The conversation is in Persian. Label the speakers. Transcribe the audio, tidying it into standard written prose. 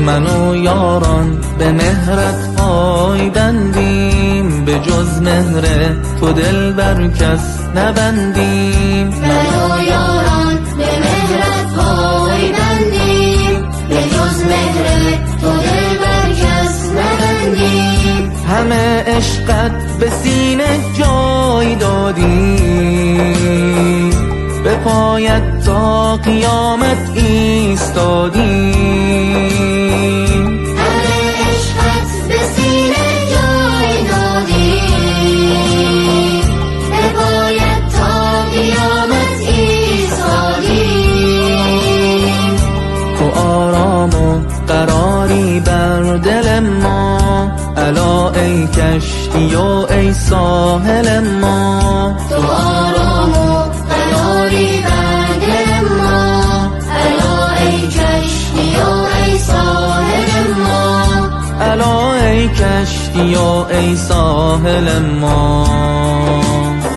Speaker 1: من و یاران به مهرت پای بندیم، به جز مهر تو دل بر کس نبندیم.
Speaker 2: من و یاران به مهرت پای بندیم، به جز مهر تو دل بر کس نبندیم.
Speaker 1: همه عشقت به سینه جای دادیم، به پایت تا قیامت ایستادیم.
Speaker 2: همه عشقت به سینه جای دادیم، به پایت تا قیامت ایستادیم.
Speaker 1: تو آرام و قراری بر دل ما، الا ای کشتی و ای ساحل ما.
Speaker 2: تو آرام و قراری بر دل ما، الا ای کشتی و ای ساحل ما.
Speaker 1: الا ای کشتی و ای ساحل ما.